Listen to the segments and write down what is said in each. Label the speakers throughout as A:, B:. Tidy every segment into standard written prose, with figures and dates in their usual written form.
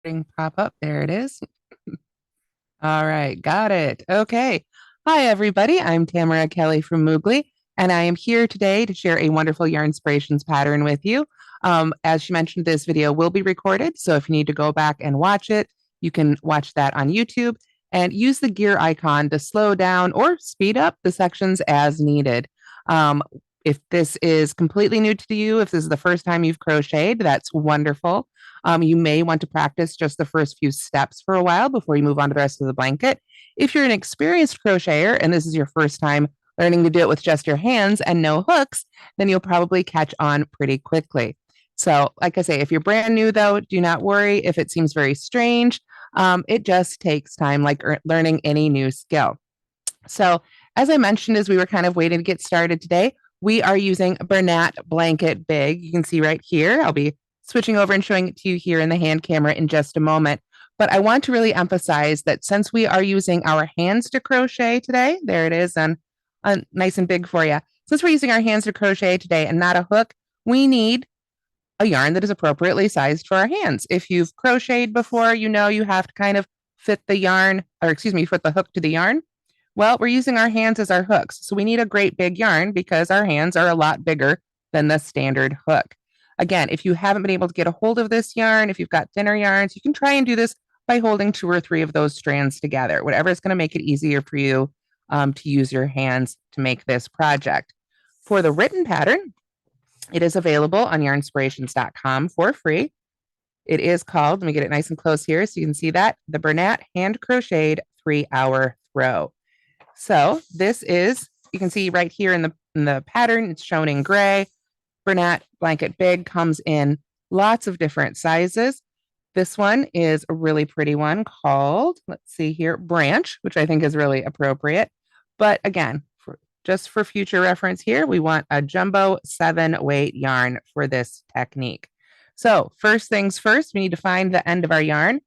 A: Pop up. There it is. All right, got it. Okay. Hi, everybody. I'm Tamara Kelly from Moogly, and I am here today to share a wonderful yarn inspirations pattern with you. As she mentioned, this video will be recorded, so if you need to go back and watch it, you can watch that on YouTube and use the gear icon to slow down or speed up the sections as needed. Um, if this is completely new to you, if this is the first time you've crocheted, that's wonderful. You may want to practice just the first few steps for a while before you move on to the rest of the blanket. If you're an experienced crocheter and this is your first time learning to do it with just your hands and no hooks, then you'll probably catch on pretty quickly. So, like I say, if you're brand new, though, do not worry if it seems very strange. It just takes time, like learning any new skill. So, as I mentioned, as we were kind of waiting to get started today, we are using Bernat Blanket Big. You can see right here. I'll be switching over and showing it to you here in the hand camera in just a moment. But I want to really emphasize that since we are using our hands to crochet today, there it is, and nice and big for you. Since we're using our hands to crochet today and not a hook, we need a yarn that is appropriately sized for our hands. If you've crocheted before, you know you have to kind of fit the yarn, or excuse me, fit the hook to the yarn. Well, we're using our hands as our hooks. So we need a great big yarn because our hands are a lot bigger than the standard hook. Again, if you haven't been able to get a hold of this yarn, if you've got thinner yarns, you can try and do this by holding 2 or 3 of those strands together, whatever is going to make it easier for you to use your hands to make this project. For the written pattern, it is available on yarnspirations.com for free. It is called, let me get it nice and close here so you can see that, the Bernat Hand Crocheted 3-Hour Throw. So this is, you can see right here in the pattern, it's shown in gray. Bernat Blanket Big comes in lots of different sizes. This one is a really pretty one called, let's see here, Branch, which I think is really appropriate. But again, just for future reference here, we want a jumbo 7-weight yarn for this technique. So first things first, we need to find the end of our yarn.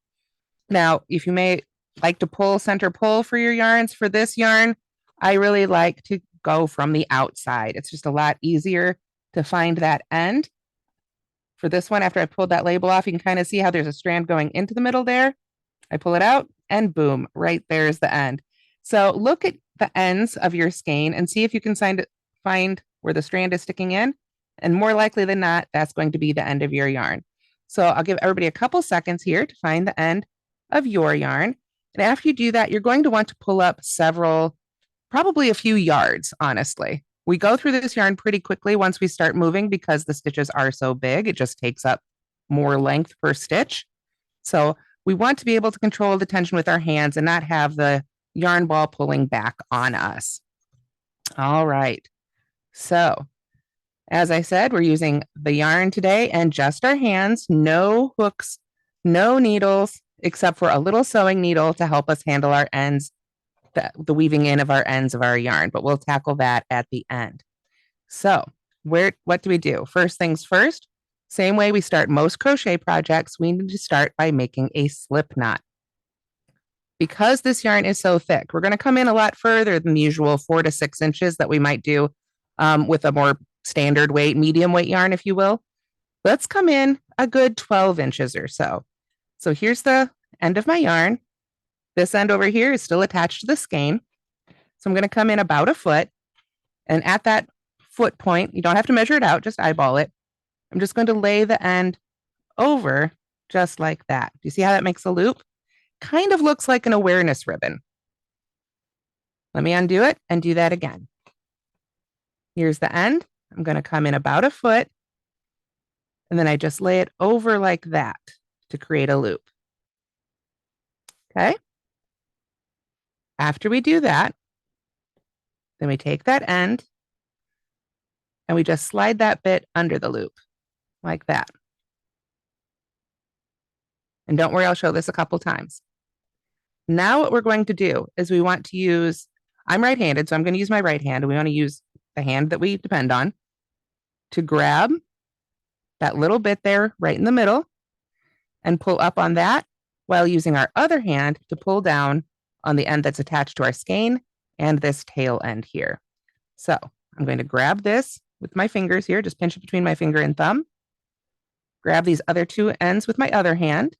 A: Now, if you may like to pull center pull for your yarns, for this yarn, I really like to go from the outside. It's just a lot easier to find that end. For this one, after I pulled that label off, you can kind of see how there's a strand going into the middle there. I pull it out and boom, right there's the end. So look at the ends of your skein and see if you can find where the strand is sticking in. And more likely than not, that's going to be the end of your yarn. So I'll give everybody a couple seconds here to find the end of your yarn. And after you do that, you're going to want to pull up several, probably a few yards, honestly. We go through this yarn pretty quickly once we start moving because the stitches are so big. It just takes up more length per stitch. So we want to be able to control the tension with our hands and not have the yarn ball pulling back on us. All right. So as I said, we're using the yarn today and just our hands, no hooks, no needles, except for a little sewing needle to help us handle our ends, the weaving in of our ends of our yarn, but we'll tackle that at the end. So what do we do? First things first, same way we start most crochet projects, we need to start by making a slip knot. Because this yarn is so thick, we're going to come in a lot further than the usual 4 to 6 inches that we might do with a more standard weight, medium weight yarn, if you will. Let's come in a good 12 inches or so. So here's the end of my yarn. This end over here is still attached to the skein. So I'm going to come in about a foot. And at that foot point, you don't have to measure it out, just eyeball it. I'm just going to lay the end over just like that. Do you see how that makes a loop? Kind of looks like an awareness ribbon. Let me undo it and do that again. Here's the end. I'm going to come in about a foot. And then I just lay it over like that to create a loop. Okay. After we do that, then we take that end and we just slide that bit under the loop like that. And don't worry, I'll show this a couple times. Now what we're going to do is we want to use, I'm right-handed, so I'm going to use my right hand, and we want to use the hand that we depend on to grab that little bit there right in the middle and pull up on that while using our other hand to pull down on the end that's attached to our skein and this tail end here. So I'm going to grab this with my fingers here, just pinch it between my finger and thumb. Grab these other 2 ends with my other hand.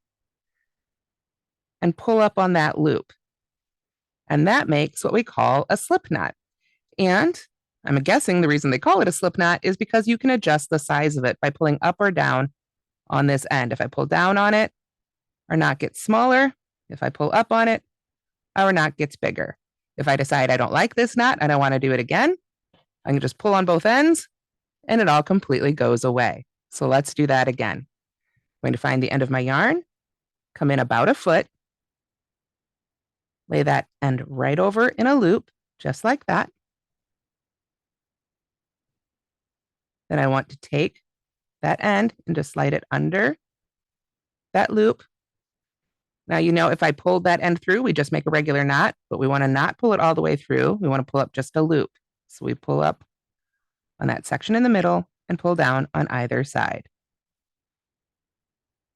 A: and pull up on that loop. And that makes what we call a slip knot. And I'm guessing the reason they call it a slip knot is because you can adjust the size of it by pulling up or down on this end. If I pull down on it, our knot gets smaller. If I pull up on it, our knot gets bigger. If I decide I don't like this knot and I want to do it again, I can just pull on both ends and it all completely goes away. So let's do that again. I'm going to find the end of my yarn, come in about a foot, lay that end right over in a loop, just like that. Then I want to take that end and just slide it under that loop. Now, you know, if I pulled that end through, we just make a regular knot, but we want to not pull it all the way through. We want to pull up just a loop. So we pull up on that section in the middle and pull down on either side.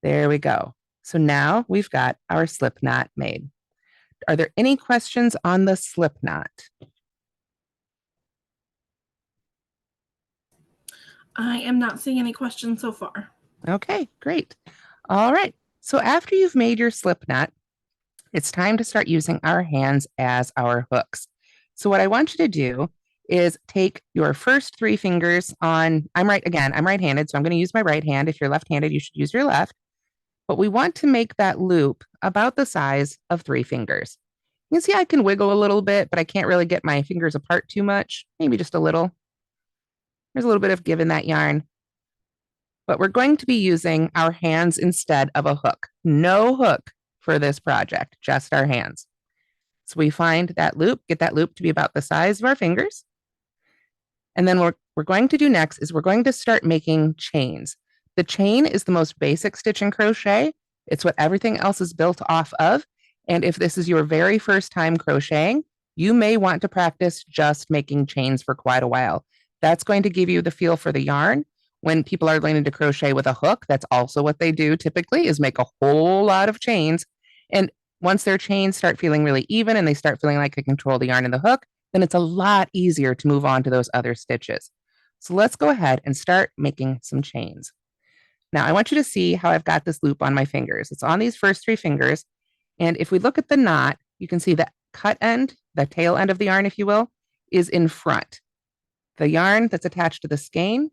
A: There we go. So now we've got our slip knot made. Are there any questions on the slip knot?
B: I am not seeing any questions so far.
A: Okay, great. All right. So after you've made your slip knot, it's time to start using our hands as our hooks. So what I want you to do is take your first 3 fingers on, I'm right-handed, so I'm going to use my right hand. If you're left-handed, you should use your left. But we want to make that loop about the size of 3 fingers. You can see I can wiggle a little bit, but I can't really get my fingers apart too much, maybe just a little. There's a little bit of give in that yarn. But we're going to be using our hands instead of a hook. No hook for this project, just our hands. So we find that loop, get that loop to be about the size of our fingers. And then what we're going to do next is we're going to start making chains. The chain is the most basic stitch in crochet. It's what everything else is built off of. And if this is your very first time crocheting, you may want to practice just making chains for quite a while. That's going to give you the feel for the yarn. When people are learning to crochet with a hook, that's also what they do typically, is make a whole lot of chains. And once their chains start feeling really even and they start feeling like they control the yarn and the hook, then it's a lot easier to move on to those other stitches. So let's go ahead and start making some chains. Now I want you to see how I've got this loop on my fingers. It's on these first 3 fingers. And if we look at the knot, you can see the cut end, the tail end of the yarn, if you will, is in front. The yarn that's attached to the skein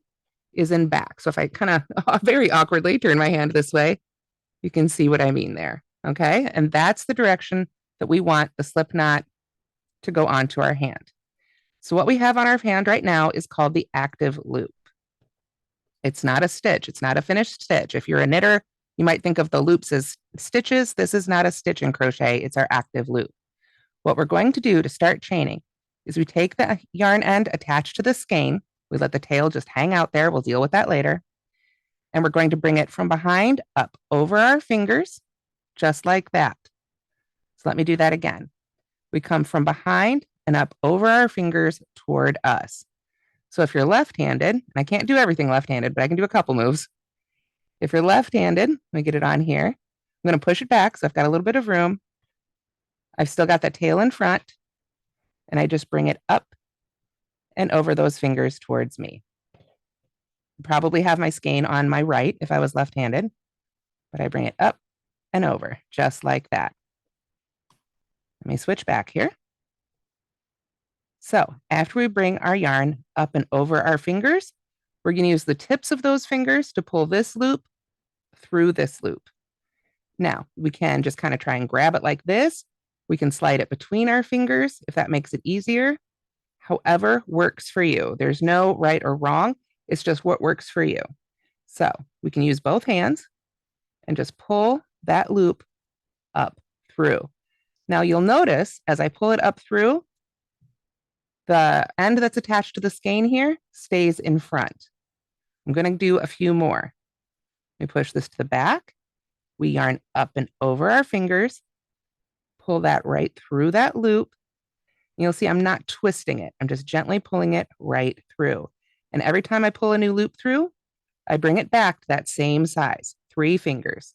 A: is in back. So if I kind of very awkwardly turn my hand this way, you can see what I mean there. Okay. And that's the direction that we want the slip knot to go onto our hand. So what we have on our hand right now is called the active loop. It's not a stitch. It's not a finished stitch. If you're a knitter, you might think of the loops as stitches. This is not a stitch in crochet. It's our active loop. What we're going to do to start chaining is we take the yarn end attached to the skein. We let the tail just hang out there. We'll deal with that later. And we're going to bring it from behind up over our fingers, just like that. So let me do that again. We come from behind and up over our fingers toward us. So if you're left-handed, and I can't do everything left-handed, but I can do a couple moves. If you're left-handed, let me get it on here. I'm going to push it back so I've got a little bit of room. I've still got that tail in front, and I just bring it up and over those fingers towards me. Probably have my skein on my right if I was left-handed, but I bring it up and over just like that. Let me switch back here. So after we bring our yarn up and over our fingers, we're going to use the tips of those fingers to pull this loop through this loop. Now we can just kind of try and grab it like this. We can slide it between our fingers if that makes it easier. However works for you. There's no right or wrong. It's just what works for you. So we can use both hands and just pull that loop up through. Now you'll notice as I pull it up through, the end that's attached to the skein here stays in front. I'm going to do a few more. We push this to the back. We yarn up and over our fingers, pull that right through that loop. You'll see I'm not twisting it. I'm just gently pulling it right through. And every time I pull a new loop through, I bring it back to that same size, 3 fingers.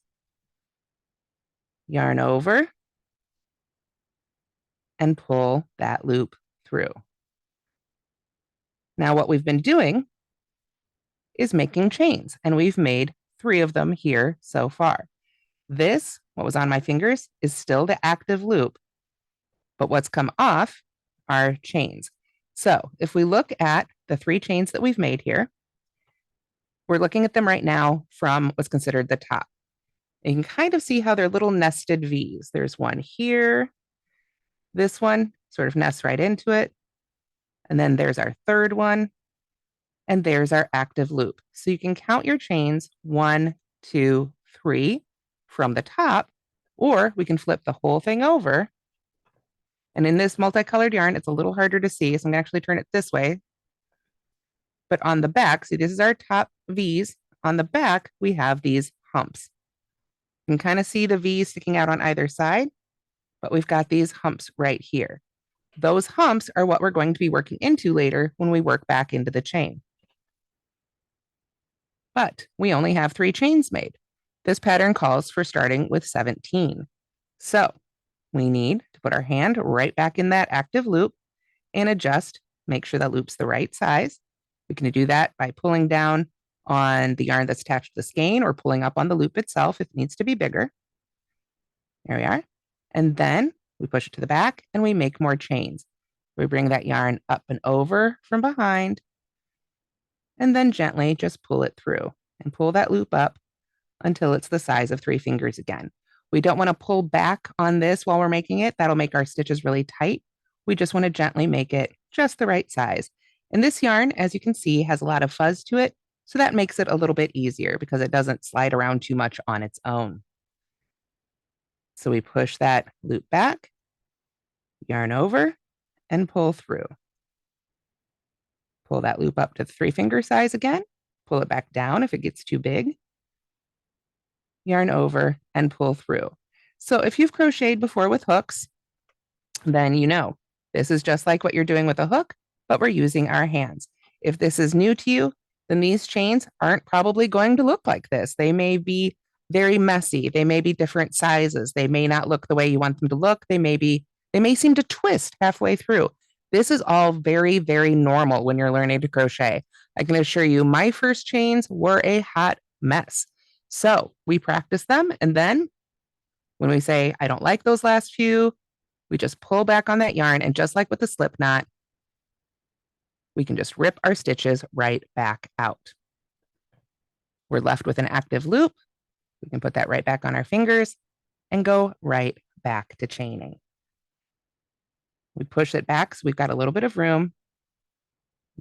A: Yarn over and pull that loop through. Now what we've been doing is making chains, and we've made 3 of them here so far. This what was on my fingers is still the active loop, but what's come off are chains. So if we look at the 3 chains that we've made here, we're looking at them right now from what's considered the top. And you can kind of see how they're little nested V's. There's one here. This one sort of nests right into it. And then there's our third one. And there's our active loop. So you can count your chains 1, 2, 3 from the top, or we can flip the whole thing over. And in this multicolored yarn, it's a little harder to see, so I'm gonna actually turn it this way. But on the back, see, this is our top V's. On the back, we have these humps. You can kind of see the V's sticking out on either side, but we've got these humps right here. Those humps are what we're going to be working into later when we work back into the chain. But we only have 3 chains made. This pattern calls for starting with 17. So we need to put our hand right back in that active loop and adjust, make sure that loop's the right size. We can do that by pulling down on the yarn that's attached to the skein or pulling up on the loop itself if it needs to be bigger. There we are. And then we push it to the back and we make more chains. We bring that yarn up and over from behind and then gently just pull it through and pull that loop up until it's the size of 3 fingers again. We don't want to pull back on this while we're making it. That'll make our stitches really tight. We just want to gently make it just the right size. And this yarn, as you can see, has a lot of fuzz to it. So that makes it a little bit easier because it doesn't slide around too much on its own. So we push that loop back, yarn over, and pull through. Pull that loop up to the 3 finger size again. Pull it back down if it gets too big. Yarn over and pull through. So if you've crocheted before with hooks, then you know this is just like what you're doing with a hook, but we're using our hands. If this is new to you, then these chains aren't probably going to look like this. They may be very messy. They may be different sizes. They may not look the way you want them to look. They may seem to twist halfway through. This is all very, very normal when you're learning to crochet. I can assure you my first chains were a hot mess. So we practice them. And then when we say, I don't like those last few, we just pull back on that yarn. And just like with the slip knot, we can just rip our stitches right back out. We're left with an active loop. We can put that right back on our fingers and go right back to chaining. We push it back so we've got a little bit of room.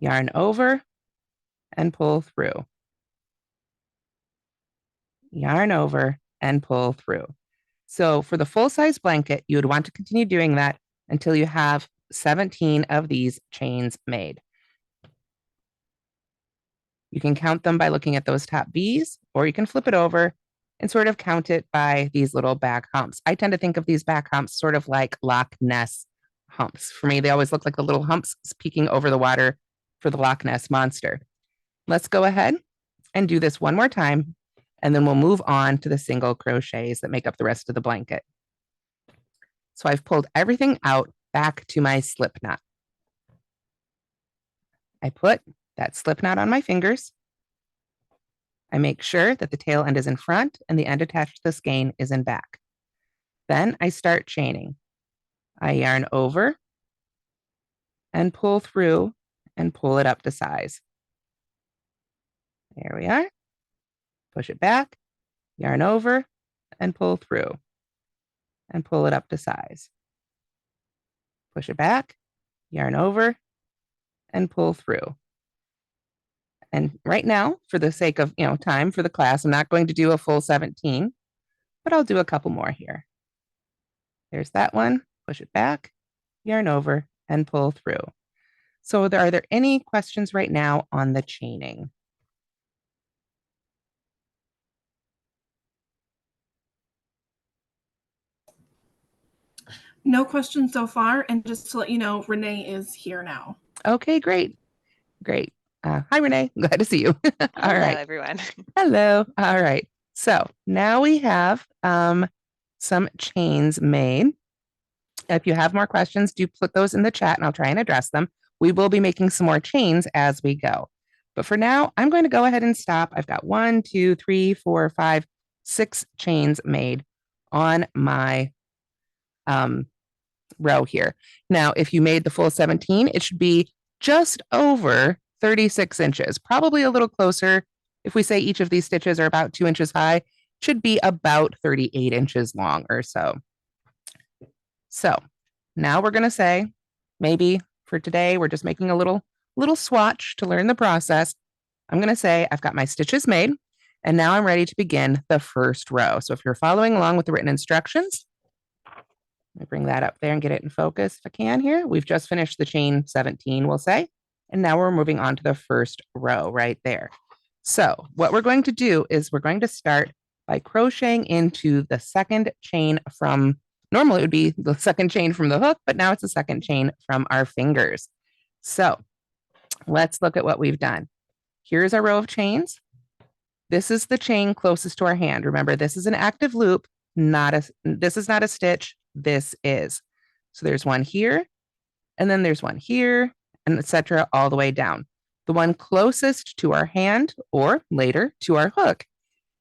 A: Yarn over and pull through. Yarn over and pull through. So for the full-size blanket, you would want to continue doing that until you have 17 of these chains made. You can count them by looking at those top V's, or you can flip it over and sort of count it by these little back humps. I tend to think of these back humps sort of like Loch Ness humps. For me, they always look like the little humps peeking over the water for the Loch Ness monster. Let's go ahead and do this one more time, and then we'll move on to the single crochets that make up the rest of the blanket. So I've pulled everything out back to my slip knot. I put that slip knot on my fingers. I make sure that the tail end is in front and the end attached to the skein is in back. Then I start chaining. I yarn over and pull through and pull it up to size. There we are. Push it back, yarn over and pull through and pull it up to size. Push it back, yarn over and pull through. And right now, for the sake of time for the class, I'm not going to do a full 17, but I'll do a couple more here. There's that one. Push it back, yarn over, and pull through. So are there any questions right now on the chaining?
B: No questions so far. And just to let you know, Renee is here now.
A: Okay, great. Great. Hi, Renee. Glad to see you. All
C: Hello,
A: right.
C: everyone.
A: Hello. All right. So now we have some chains made. If you have more questions, do put those in the chat and I'll try and address them. We will be making some more chains as we go. But for now, I'm going to go ahead and stop. I've got 1, 2, 3, 4, 5, 6 chains made on my row here. Now, if you made the full 17, it should be just over 36 inches, probably a little closer. If we say each of these stitches are about 2 inches high, should be about 38 inches long or so. So now we're going to say, maybe for today, we're just making a little swatch to learn the process. I'm going to say I've got my stitches made, and now I'm ready to begin the first row. So if you're following along with the written instructions, let me bring that up there and get it in focus if I can here. We've just finished the chain 17, we'll say, and now we're moving on to the first row right there. So what we're going to do is we're going to start by crocheting into the second chain from, normally it would be the second chain from the hook, but now it's the second chain from our fingers. So let's look at what we've done. Here's our row of chains. This is the chain closest to our hand. Remember, this is an active loop, this is not a stitch, this is. So there's one here, and then there's one here, and etc. all the way down. The one closest to our hand, or later to our hook,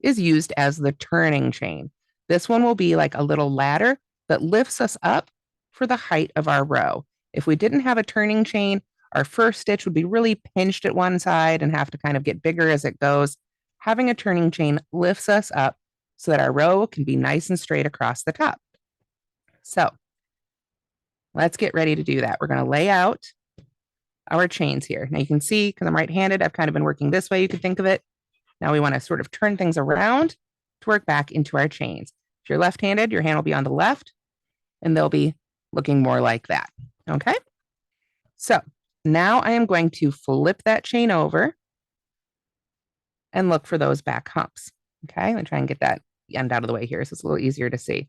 A: is used as the turning chain. This one will be like a little ladder that lifts us up for the height of our row. If we didn't have a turning chain, our first stitch would be really pinched at one side and have to kind of get bigger as it goes. Having a turning chain lifts us up so that our row can be nice and straight across the top. So let's get ready to do that. We're going to lay out our chains here. Now you can see, because I'm right-handed, I've kind of been working this way, you could think of it. Now we want to sort of turn things around to work back into our chains. If you're left-handed, your hand will be on the left, and they'll be looking more like that. Okay? So now I am going to flip that chain over and look for those back humps. Okay, I'm going to try and get that end out of the way here so it's a little easier to see.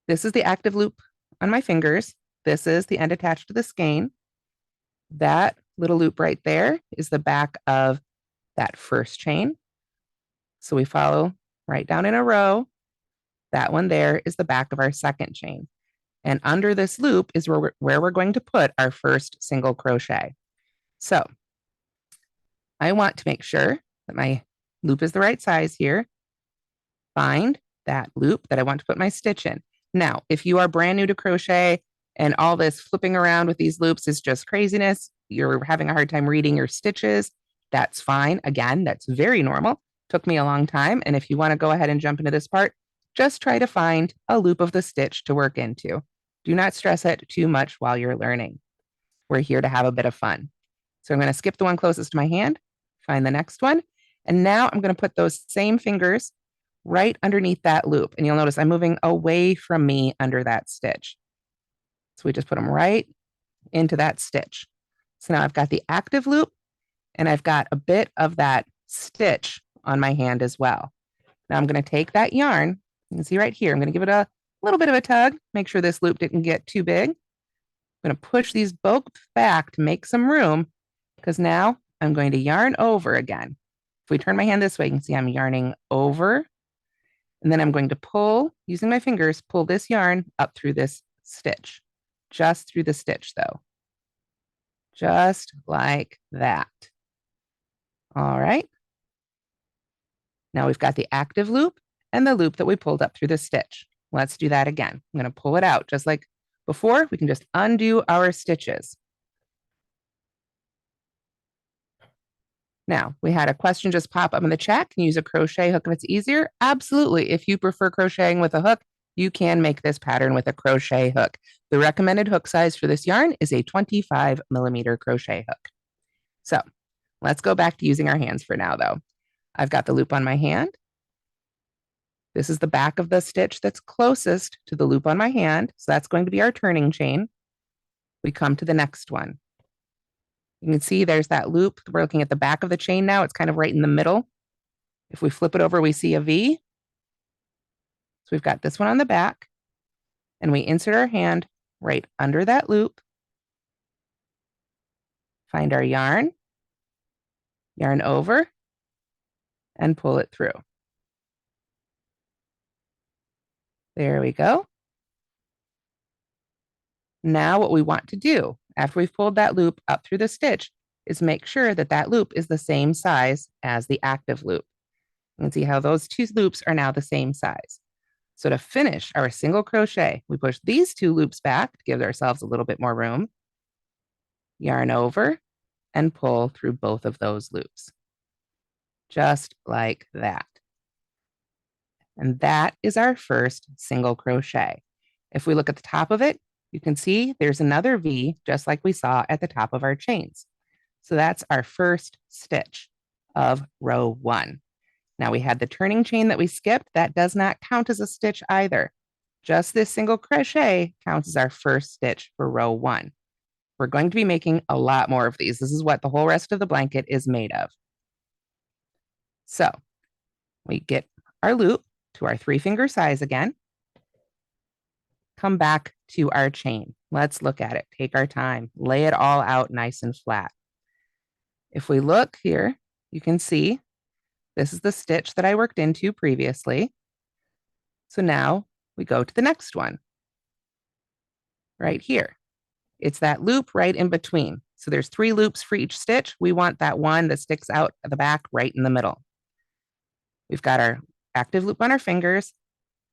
A: This is the active loop on my fingers. This is the end attached to the skein. That little loop right there is the back of that first chain. So we follow right down in a row. That one there is the back of our second chain. And under this loop is where we're going to put our first single crochet. So I want to make sure that my loop is the right size here. Find that loop that I want to put my stitch in. Now, if you are brand new to crochet and all this flipping around with these loops is just craziness, you're having a hard time reading your stitches, that's fine. Again, that's very normal. Took me a long time. And if you want to go ahead and jump into this part, just try to find a loop of the stitch to work into. Do not stress it too much while you're learning. We're here to have a bit of fun. So I'm going to skip the one closest to my hand, find the next one. And now I'm going to put those same fingers right underneath that loop. And you'll notice I'm moving away from me under that stitch. So we just put them right into that stitch. So now I've got the active loop and I've got a bit of that stitch on my hand as well. Now I'm going to take that yarn. You can see right here, I'm going to give it a little bit of a tug, make sure this loop didn't get too big. I'm going to push these both back to make some room because now I'm going to yarn over again. If we turn my hand this way, you can see I'm yarning over. And then I'm going to pull, using my fingers, pull this yarn up through this stitch. Just through the stitch though. Just like that. All right. Now we've got the active loop and the loop that we pulled up through the stitch. Let's do that again. I'm going to pull it out just like before. We can just undo our stitches. Now, we had a question just pop up in the chat. Can you use a crochet hook if it's easier? Absolutely. If you prefer crocheting with a hook, you can make this pattern with a crochet hook. The recommended hook size for this yarn is a 25mm crochet hook. So let's go back to using our hands for now, though. I've got the loop on my hand. This is the back of the stitch that's closest to the loop on my hand. So that's going to be our turning chain. We come to the next one. You can see there's that loop. We're looking at the back of the chain now. It's kind of right in the middle. If we flip it over, we see a V. So we've got this one on the back, and we insert our hand right under that loop. Find our yarn, yarn over, and pull it through. There we go. Now what we want to do after we've pulled that loop up through the stitch is make sure that that loop is the same size as the active loop. You can see how those two loops are now the same size. So to finish our single crochet, we push these 2 loops back to give ourselves a little bit more room, yarn over, and pull through both of those loops. Just like that. And that is our first single crochet. If we look at the top of it, you can see there's another V just like we saw at the top of our chains. So that's our first stitch of row 1. Now we had the turning chain that we skipped. That does not count as a stitch either. Just this single crochet counts as our first stitch for row 1. We're going to be making a lot more of these. This is what the whole rest of the blanket is made of. So we get our loop to our 3-finger size again. Come back to our chain. Let's look at it. Take our time. Lay it all out nice and flat. If we look here, you can see this is the stitch that I worked into previously. So now we go to the next one right here. It's that loop right in between. So there's 3 loops for each stitch. We want that one that sticks out at the back right in the middle. We've got our active loop on our fingers,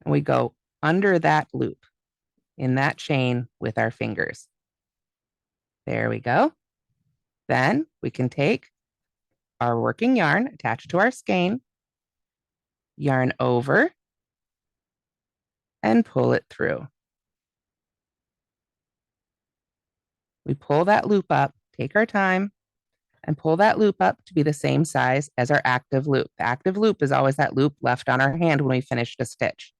A: and we go under that loop in that chain with our fingers. There we go. Then we can take our working yarn, attach it to our skein, yarn over, and pull it through. We pull that loop up, take our time, and pull that loop up to be the same size as our active loop. The active loop is always that loop left on our hand when we finished a stitch.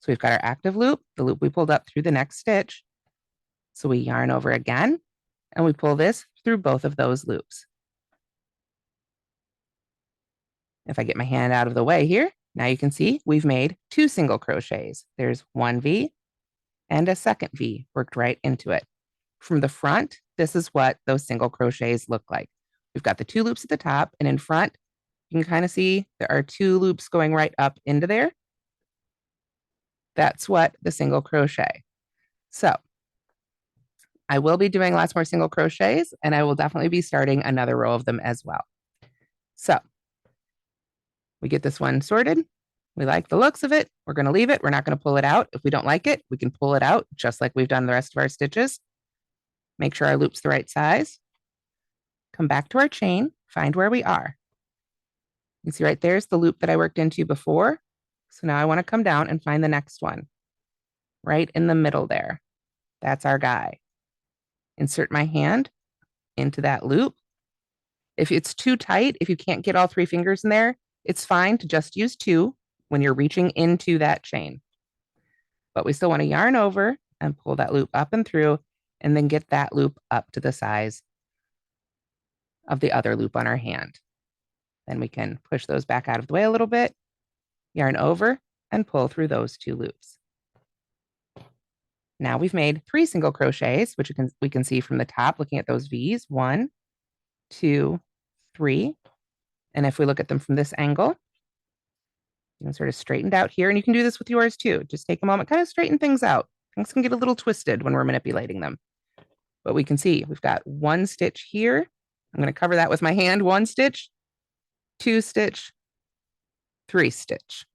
A: So we've got our active loop, the loop we pulled up through the next stitch. So we yarn over again, and we pull this through both of those loops. If I get my hand out of the way here, now you can see we've made 2 single crochets. There's 1 V and a second V worked right into it. From the front, this is what those single crochets look like. We've got the 2 loops at the top, and in front, you can kind of see there are 2 loops going right up into there. That's what the single crochet. So I will be doing lots more single crochets, and I will definitely be starting another row of them as well. So we get this one sorted. We like the looks of it. We're going to leave it. We're not going to pull it out. If we don't like it, we can pull it out just like we've done the rest of our stitches. Make sure our loop's the right size. Come back to our chain, find where we are. You can see right there's the loop that I worked into before. So now I want to come down and find the next one. Right in the middle there. That's our guy. Insert my hand into that loop. If it's too tight, if you can't get all 3 fingers in there, it's fine to just use 2 when you're reaching into that chain. But we still want to yarn over and pull that loop up and through, and then get that loop up to the size of the other loop on our hand. Then we can push those back out of the way a little bit, yarn over, and pull through those 2 loops. Now we've made 3 single crochets, which we can see from the top looking at those V's. 1, 2, 3. And if we look at them from this angle, you can sort of straightened out here, and you can do this with yours too. Just take a moment, kind of straighten things out. Things can get a little twisted when we're manipulating them. But we can see we've got 1 stitch here. I'm going to cover that with my hand. 1 stitch, 2 stitch, 3 stitch.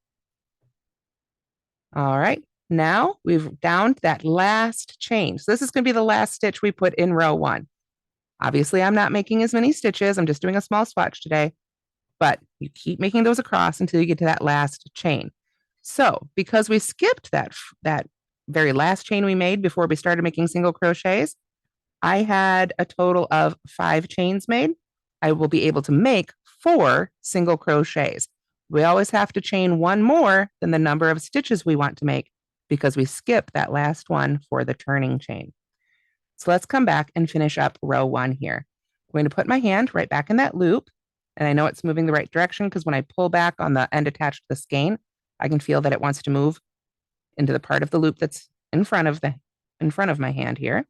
A: All right. Now we've down that last chain. So this is going to be the last stitch we put in row 1. Obviously, I'm not making as many stitches. I'm just doing a small swatch today. But you keep making those across until you get to that last chain. So because we skipped that very last chain we made before we started making single crochets, I had a total of 5 chains made. I will be able to make 4 single crochets. We always have to chain 1 more than the number of stitches we want to make because we skipped that last one for the turning chain. So let's come back and finish up row 1 here. I'm going to put my hand right back in that loop. And I know it's moving the right direction because when I pull back on the end attached to the skein, I can feel that it wants to move into the part of the loop that's in front of my hand here.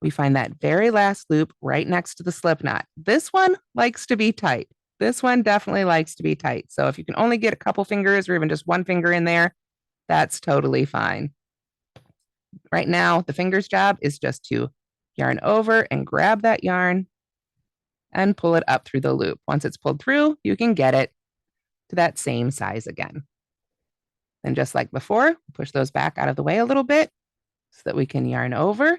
A: We find that very last loop right next to the slip knot. This one likes to be tight. This one definitely likes to be tight. So if you can only get a couple fingers or even just 1 finger in there, that's totally fine. Right now, the finger's job is just to yarn over and grab that yarn and pull it up through the loop. Once it's pulled through, you can get it to that same size again. Then just like before, push those back out of the way a little bit so that we can yarn over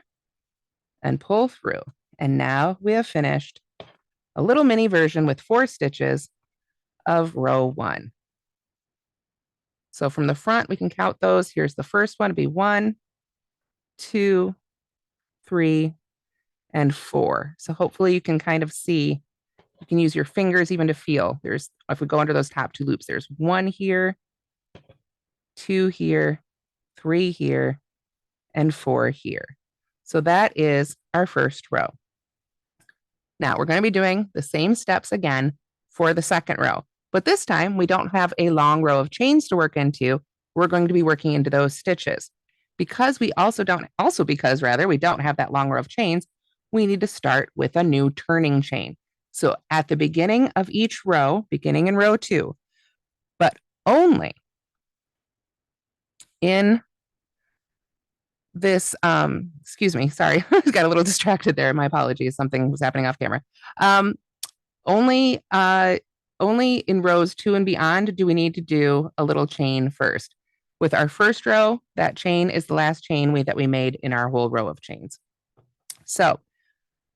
A: and pull through. And now we have finished a little mini version with 4 stitches of row 1. So from the front, we can count those. Here's the first one to be 1, 2, 3, and 4. So hopefully you can kind of see, you can use your fingers even to feel. There's, if we go under those top 2 loops, there's 1 here, 2 here, 3 here, and 4 here. So that is our first row. Now we're going to be doing the same steps again for the second row, but this time we don't have a long row of chains to work into. We're going to be working into those stitches. Because we because we don't have that long row of chains, we need to start with a new turning chain. So at the beginning of each row, beginning in row 2, but only in this, excuse me, sorry, I got a little distracted there. My apologies. Something was happening off camera. Only in rows 2 and beyond do we need to do a little chain first. With our first row, that chain is the last chain that we made in our whole row of chains. So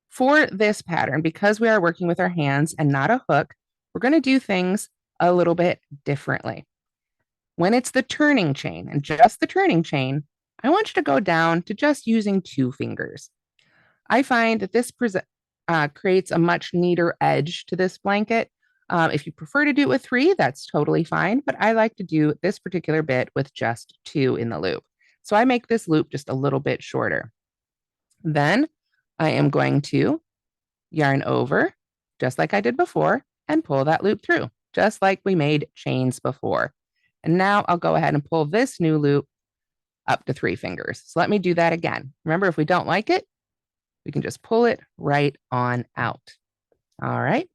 A: for this pattern, because we are working with our hands and not a hook, we're going to do things a little bit differently. When it's the turning chain and just the turning chain, I want you to go down to just using 2 fingers. I find that this creates a much neater edge to this blanket. If you prefer to do it with 3, that's totally fine, but I like to do this particular bit with just 2 in the loop. So I make this loop just a little bit shorter. Then I am going to yarn over, just like I did before, and pull that loop through, just like we made chains before. And now I'll go ahead and pull this new loop up to 3 fingers. So let me do that again. Remember, if we don't like it, we can just pull it right on out. All right.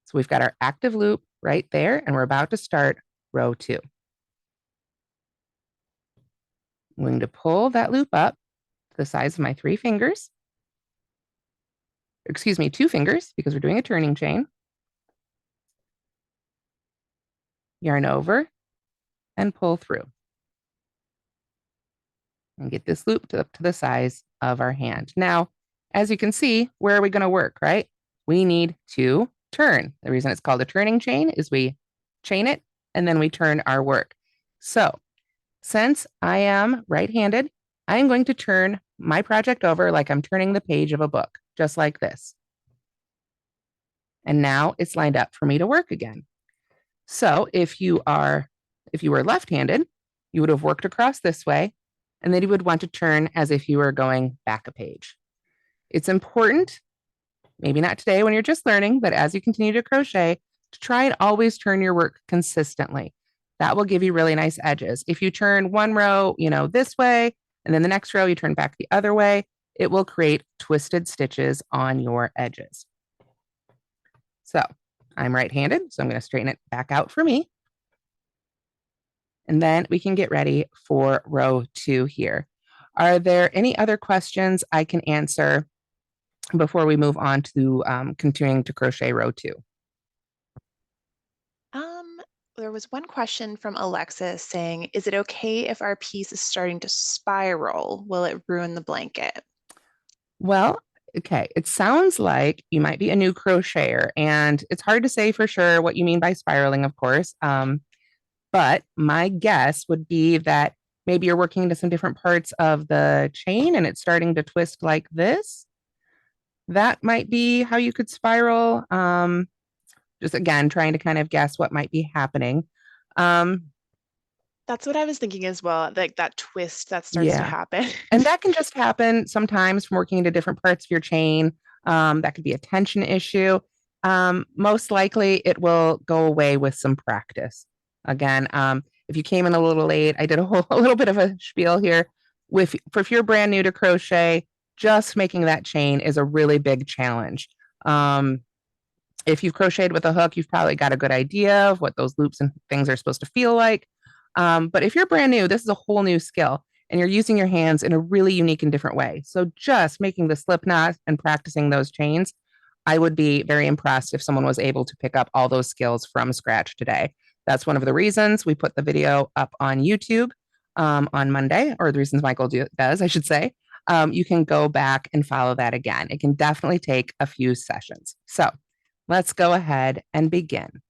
A: So we've got our active loop right there, and we're about to start row 2. I'm going to pull that loop up to the size of my 3 fingers. Excuse me, 2 fingers, because we're doing a turning chain. Yarn over and pull through. And get this loop up to the size of our hand. Now, as you can see, where are we going to work, right? We need to turn. The reason it's called a turning chain is we chain it and then we turn our work. So since I am right-handed, I am going to turn my project over like I'm turning the page of a book, just like this. And now it's lined up for me to work again. So if you were left-handed, you would have worked across this way, and then you would want to turn as if you were going back a page. It's important, maybe not today when you're just learning, but as you continue to crochet, to try and always turn your work consistently. That will give you really nice edges. If you turn one row, this way, and then the next row you turn back the other way, it will create twisted stitches on your edges. So I'm right-handed, so I'm going to straighten it back out for me. And then we can get ready for row 2 here. Are there any other questions I can answer before we move on to continuing to crochet row 2?
C: There was one question from Alexis saying, is it okay if our piece is starting to spiral? Will it ruin the blanket?
A: Well, okay, it sounds like you might be a new crocheter, and it's hard to say for sure what you mean by spiraling, of course. But my guess would be that maybe you're working into some different parts of the chain and it's starting to twist like this. That might be how you could spiral. Just again, trying to kind of guess what might be happening.
C: That's what I was thinking as well, like that twist that starts to happen.
A: And that can just happen sometimes from working into different parts of your chain. That could be a tension issue. Most likely it will go away with some practice. Again, if you came in a little late, I did a little bit of a spiel here. If you're brand new to crochet, just making that chain is a really big challenge. If you've crocheted with a hook, you've probably got a good idea of what those loops and things are supposed to feel like. But if you're brand new, this is a whole new skill and you're using your hands in a really unique and different way. So just making the slip knot and practicing those chains, I would be very impressed if someone was able to pick up all those skills from scratch today. That's one of the reasons we put the video up on YouTube on Monday, or the reasons Michael does, I should say. You can go back and follow that again. It can definitely take a few sessions. So let's go ahead and begin.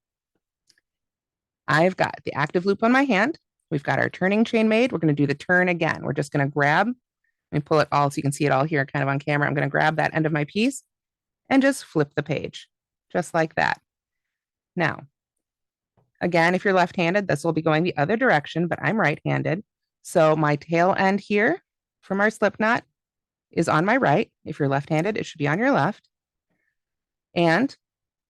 A: I've got the active loop on my hand. We've got our turning chain made. We're going to do the turn again. We're just going to grab and pull it all so you can see it all here kind of on camera. I'm going to grab that end of my piece and just flip the page, just like that. Now, again, if you're left-handed, this will be going the other direction, but I'm right-handed. So my tail end here from our slip knot is on my right. If you're left-handed, it should be on your left. And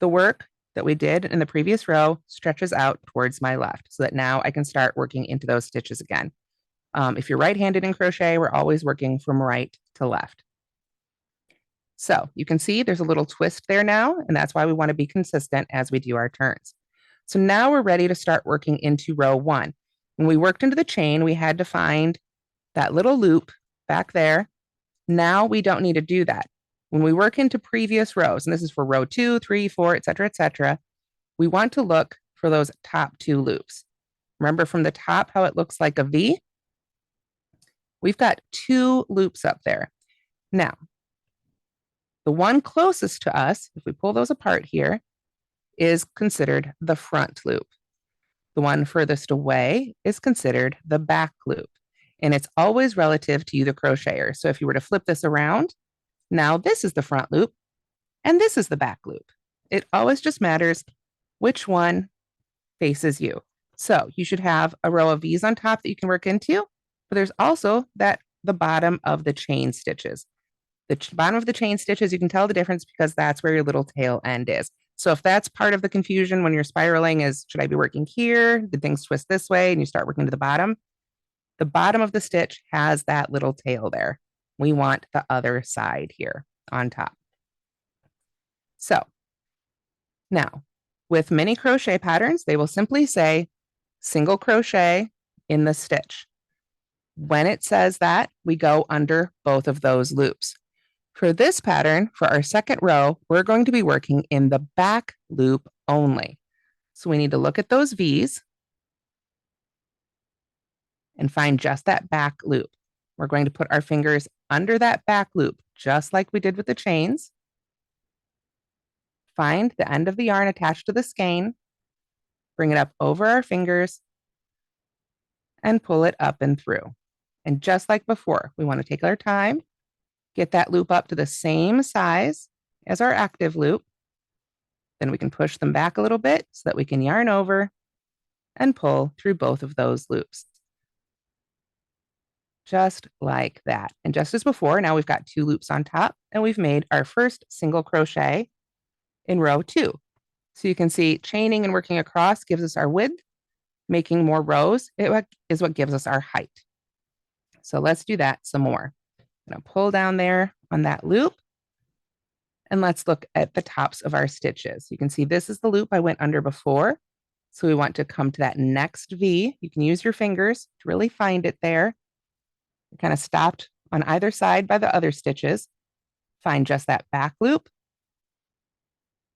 A: the work that we did in the previous row stretches out towards my left so that now I can start working into those stitches again. If you're right-handed in crochet, we're always working from right to left. So you can see there's a little twist there now, and that's why we want to be consistent as we do our turns. So now we're ready to start working into row 1. When we worked into the chain, we had to find that little loop back there. Now we don't need to do that. When we work into previous rows, and this is for row 2, 3, 4, etc., we want to look for those top 2 loops. Remember from the top how it looks like a V? We've got 2 loops up there. Now, the one closest to us, if we pull those apart here, is considered the front loop. The one furthest away is considered the back loop. And it's always relative to you, the crocheter. So if you were to flip this around, now this is the front loop and this is the back loop. It always just matters which one faces you. So you should have a row of V's on top that you can work into, but there's also the bottom of the chain stitches. The bottom of the chain stitches, you can tell the difference because that's where your little tail end is. So if that's part of the confusion when you're spiraling is, should I be working here? Did things twist this way? And you start working to the bottom of the stitch has that little tail there. We want the other side here on top. So now with many crochet patterns, they will simply say single crochet in the stitch. When it says that, we go under both of those loops. For this pattern, for our second row, we're going to be working in the back loop only. So we need to look at those V's and find just that back loop. We're going to put our fingers under that back loop, just like we did with the chains. Find the end of the yarn attached to the skein, bring it up over our fingers, and pull it up and through. And just like before, we want to take our time, get that loop up to the same size as our active loop. Then we can push them back a little bit so that we can yarn over and pull through both of those loops. Just like that. And just as before, now we've got 2 loops on top and we've made our first single crochet in row 2. So you can see chaining and working across gives us our width, making more rows is what gives us our height. So let's do that some more. I'm going to pull down there on that loop and let's look at the tops of our stitches. You can see this is the loop I went under before. So we want to come to that next V. You can use your fingers to really find it there. It kind of stopped on either side by the other stitches. Find just that back loop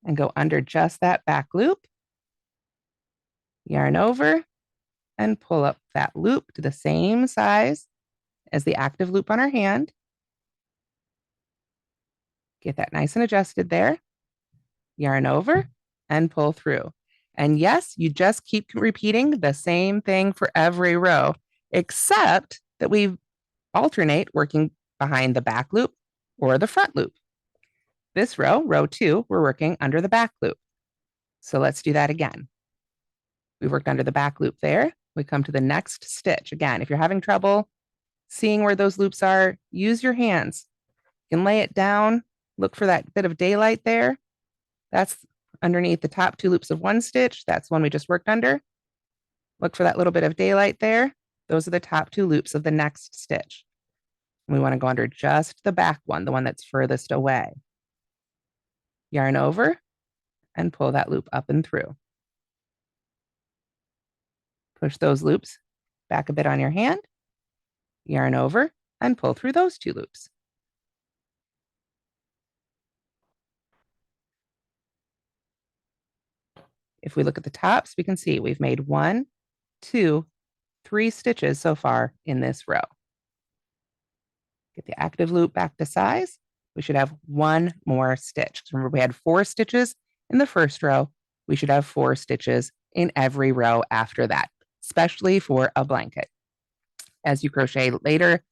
A: and go under just that back loop. Yarn over and pull up that loop to the same size as the active loop on our hand. Get that nice and adjusted there. Yarn over and pull through. And yes, you just keep repeating the same thing for every row, except that we alternate working behind the back loop or the front loop. This row, row 2, we're working under the back loop. So let's do that again. We worked under the back loop there. We come to the next stitch. Again, if you're having trouble seeing where those loops are, use your hands. You can lay it down, look for that bit of daylight there. That's underneath the top 2 loops of one stitch. That's one we just worked under. Look for that little bit of daylight there. Those are the top 2 loops of the next stitch. And we want to go under just the back one, the one that's furthest away. Yarn over and pull that loop up and through. Push those loops back a bit on your hand, yarn over and pull through those 2 loops. If we look at the tops, we can see we've made 1, 2, 3 stitches so far in this row. Get the active loop back to size. We should have 1 more stitch. Remember, we had 4 stitches in the first row. We should have 4 stitches in every row after that, especially for a blanket. As you crochet later,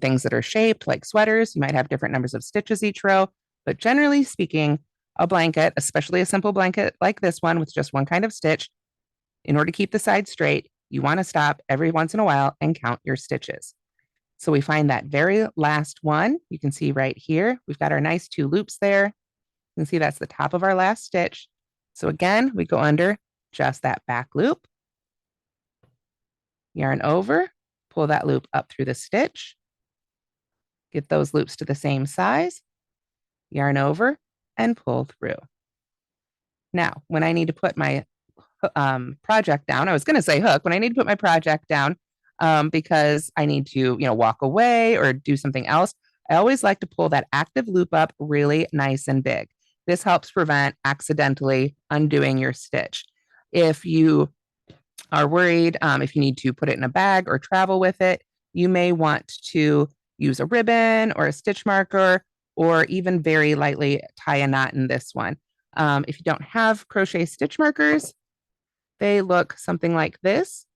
A: things that are shaped like sweaters, you might have different numbers of stitches each row, but generally speaking, a blanket, especially a simple blanket like this one with just one kind of stitch, in order to keep the sides straight, you want to stop every once in a while and count your stitches. So we find that very last one. You can see right here, we've got our nice 2 loops there. You can see that's the top of our last stitch. So again, we go under just that back loop, yarn over, pull that loop up through the stitch, get those loops to the same size, yarn over, and pull through. Now, when I need to put my project down, I was going to say hook, when I need to put my project down, because I need to, walk away or do something else, I always like to pull that active loop up really nice and big. This helps prevent accidentally undoing your stitch. If you are worried, if you need to put it in a bag or travel with it, you may want to use a ribbon or a stitch marker, or even very lightly tie a knot in this one. If you don't have crochet stitch markers, they look something like this.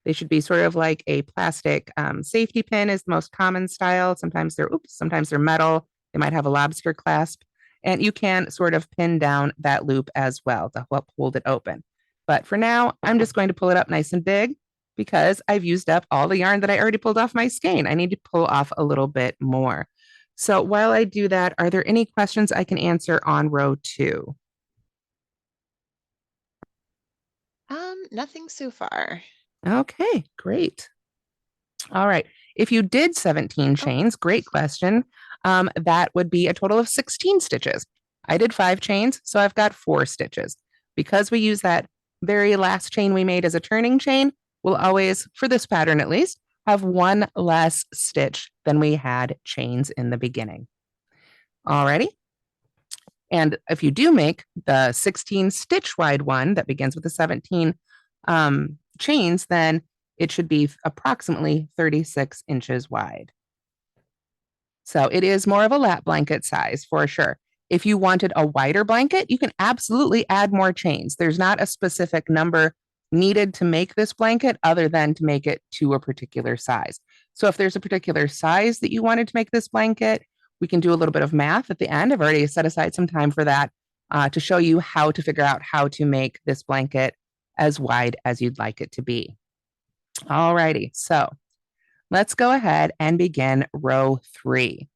A: They should be sort of like a plastic safety pin is the most common style. Sometimes they're metal. They might have a lobster clasp. And you can sort of pin down that loop as well to help hold it open. But for now, I'm just going to pull it up nice and big because I've used up all the yarn that I already pulled off my skein. I need to pull off a little bit more. So while I do that, are there any questions I can answer on row 2?
C: Nothing so far.
A: Okay, great. All right. If you did 17 chains, great question. That would be a total of 16 stitches. I did 5 chains, so I've got 4 stitches. Because we use that very last chain we made as a turning chain, we'll always, for this pattern at least, have 1 less stitch than we had chains in the beginning. Alrighty. And if you do make the 16 stitch wide one that begins with the 17 chains, then it should be approximately 36 inches wide. So it is more of a lap blanket size for sure. If you wanted a wider blanket, you can absolutely add more chains. There's not a specific number needed to make this blanket other than to make it to a particular size. So if there's a particular size that you wanted to make this blanket, we can do a little bit of math at the end. I've already set aside some time for that to show you how to figure out how to make this blanket as wide as you'd like it to be. All righty, so let's go ahead and begin row 3.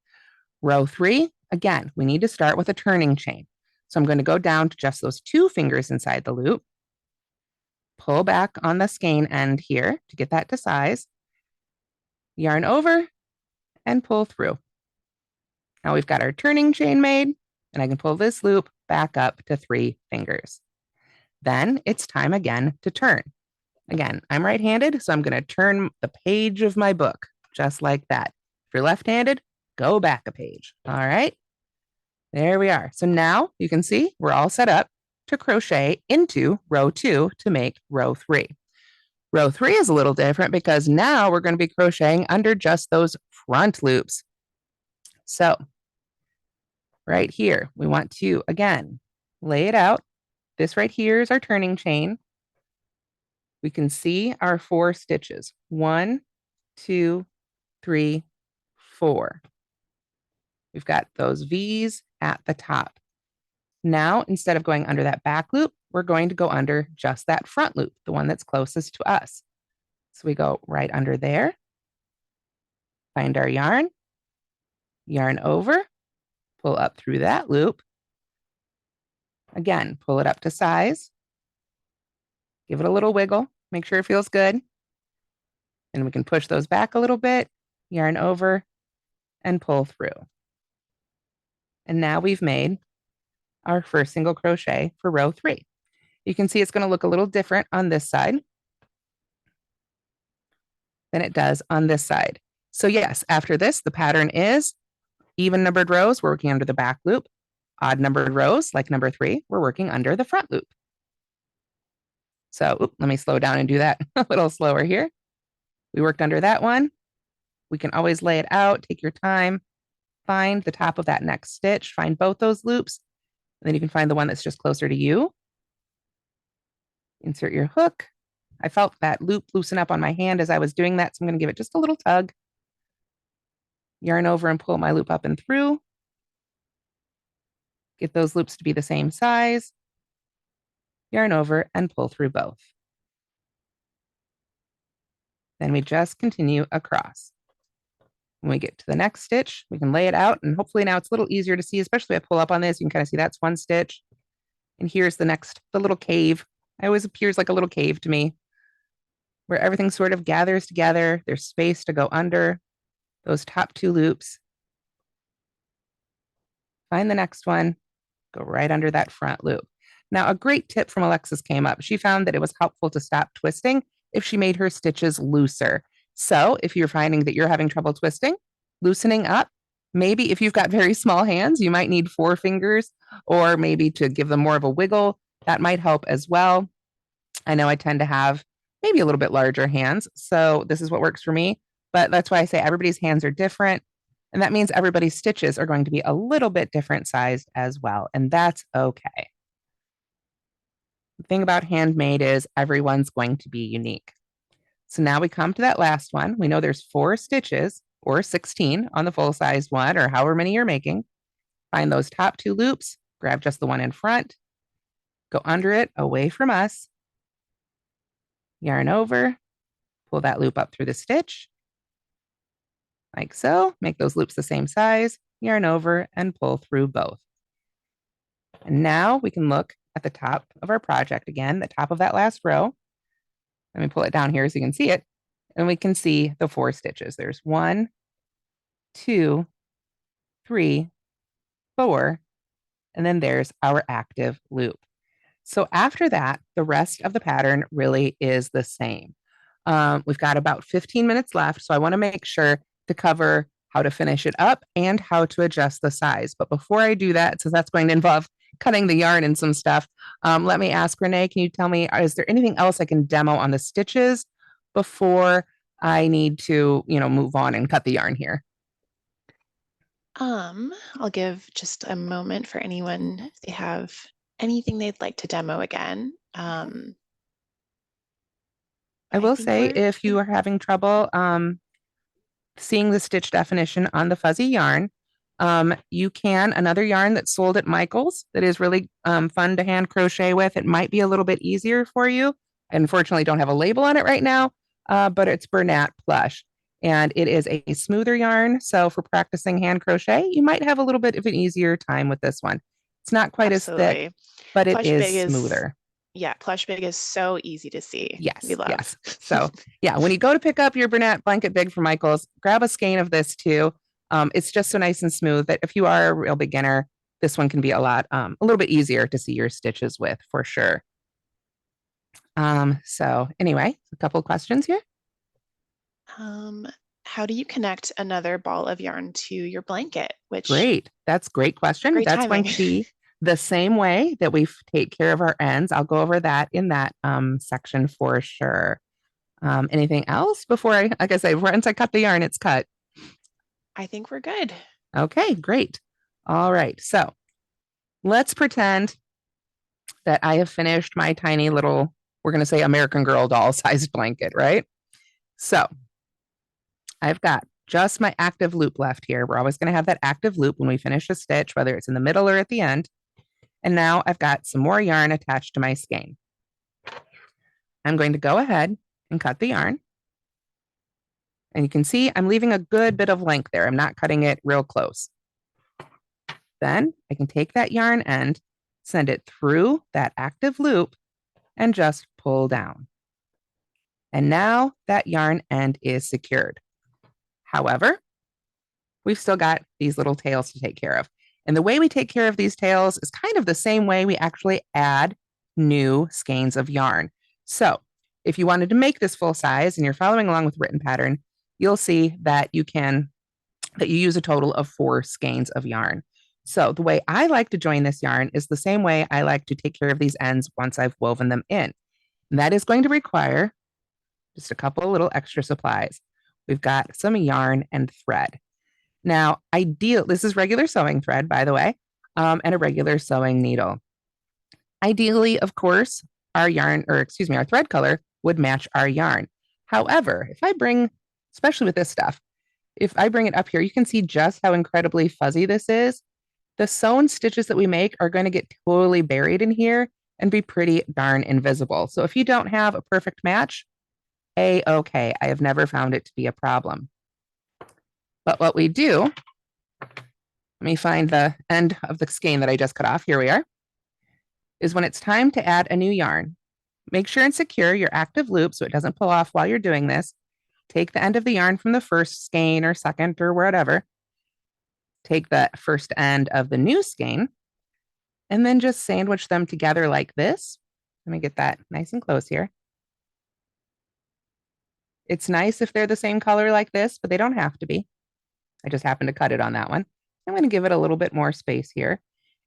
A: Row 3, again, we need to start with a turning chain. So I'm going to go down to just those 2 fingers inside the loop, pull back on the skein end here to get that to size, yarn over, and pull through. Now we've got our turning chain made, and I can pull this loop back up to 3 fingers. Then it's time again to turn. Again, I'm right-handed, so I'm going to turn the page of my book just like that. If you're left-handed, go back a page. All right, there we are. So now you can see we're all set up to crochet into row 2 to make row 3. Row 3 is a little different because now we're going to be crocheting under just those front loops. So right here, we want to, again, lay it out. This right here is our turning chain. We can see our 4 stitches. 1, 2, 3, 4. We've got those V's at the top. Now, instead of going under that back loop, we're going to go under just that front loop, the one that's closest to us. So we go right under there, find our yarn, yarn over, pull up through that loop. Again, pull it up to size, give it a little wiggle, make sure it feels good. And we can push those back a little bit, yarn over, and pull through. And now we've made our first single crochet for row 3. You can see it's going to look a little different on this side than it does on this side. So yes, after this, the pattern is even numbered rows, we're working under the back loop. Odd numbered rows, like number 3, we're working under the front loop. So let me slow down and do that a little slower here. We worked under that one. We can always lay it out, take your time, find the top of that next stitch, find both those loops, and then you can find the one that's just closer to you. Insert your hook. I felt that loop loosen up on my hand as I was doing that, so I'm going to give it just a little tug. Yarn over and pull my loop up and through. Get those loops to be the same size. Yarn over and pull through both. Then we just continue across. When we get to the next stitch, we can lay it out, and hopefully now it's a little easier to see, especially if I pull up on this, you can kind of see that's one stitch. And here's the next, the little cave. It always appears like a little cave to me, where everything sort of gathers together. There's space to go under those top two loops. Find the next one, go right under that front loop. Now, a great tip from Alexis came up. She found that it was helpful to stop twisting if she made her stitches looser. So if you're finding that you're having trouble twisting, loosening up, maybe if you've got very small hands, you might need 4 fingers, or maybe to give them more of a wiggle, that might help as well. I know I tend to have maybe a little bit larger hands, so this is what works for me, but that's why I say everybody's hands are different. And that means everybody's stitches are going to be a little bit different sized as well, and that's okay. The thing about handmade is everyone's going to be unique. So now we come to that last one. We know there's 4 stitches or 16 on the full-sized one, or however many you're making. Find those top 2 loops, grab just the one in front, go under it away from us, yarn over, pull that loop up through the stitch, like so. Make those loops the same size, yarn over, and pull through both. And now we can look at the top of our project again, the top of that last row. Let me pull it down here so you can see it. And we can see the 4 stitches. There's 1, 2, 3, 4, and then there's our active loop. So after that, the rest of the pattern really is the same. We've got about 15 minutes left, so I want to make sure to cover how to finish it up and how to adjust the size. But before I do that, since that's going to involve cutting the yarn and some stuff, let me ask Renee, can you tell me, is there anything else I can demo on the stitches before I need to, move on and cut the yarn here?
C: I'll give just a moment for anyone if they have anything they'd like to demo again.
A: I will say if you are having trouble seeing the stitch definition on the fuzzy yarn, you can, another yarn that's sold at Michael's that is really fun to hand crochet with. It might be a little bit easier for you. I unfortunately don't have a label on it right now, but it's Bernat Plush. And it is a smoother yarn. So for practicing hand crochet, you might have a little bit of an easier time with this one. It's not quite as thick, but it is smoother.
C: Yeah, Plush Big is so easy to see.
A: Yes,
C: we love.
A: Yes. So yeah, when you go to pick up your Bernat Blanket Big from Michael's, grab a skein of this too. It's just so nice and smooth that if you are a real beginner, this one can be a little bit easier to see your stitches with for sure. So anyway, a couple of questions here.
C: How do you connect another ball of yarn to your blanket?
A: Great. That's a great question. That's timing. Going to be the same way that we take care of our ends. I'll go over that in that section for sure. Anything else before like I say, once I cut the yarn, it's cut.
C: I think we're good.
A: Okay, great. All right. So let's pretend that I have finished my tiny little, we're going to say American Girl doll sized blanket, right? So I've got just my active loop left here. We're always going to have that active loop when we finish a stitch, whether it's in the middle or at the end. And now I've got some more yarn attached to my skein. I'm going to go ahead and cut the yarn. And you can see I'm leaving a good bit of length there. I'm not cutting it real close. Then I can take that yarn end, send it through that active loop, and just pull down. And now that yarn end is secured. However, we've still got these little tails to take care of. And the way we take care of these tails is kind of the same way we actually add new skeins of yarn. So if you wanted to make this full size and you're following along with the written pattern, you'll see that you use a total of 4 skeins of yarn. So the way I like to join this yarn is the same way I like to take care of these ends once I've woven them in. And that is going to require just a couple of little extra supplies. We've got some yarn and thread. Now, this is regular sewing thread, by the way, and a regular sewing needle. Ideally, of course, our thread color would match our yarn. However, especially with this stuff, if I bring it up here, you can see just how incredibly fuzzy this is. The sewn stitches that we make are going to get totally buried in here and be pretty darn invisible. So if you don't have a perfect match, okay, I have never found it to be a problem. But what we do, let me find the end of the skein that I just cut off. Here we are. Is when it's time to add a new yarn. Make sure and secure your active loop so it doesn't pull off while you're doing this. Take the end of the yarn from the first skein or second or whatever. Take the first end of the new skein and then just sandwich them together like this. Let me get that nice and close here. It's nice if they're the same color like this, but they don't have to be. I just happened to cut it on that one. I'm going to give it a little bit more space here.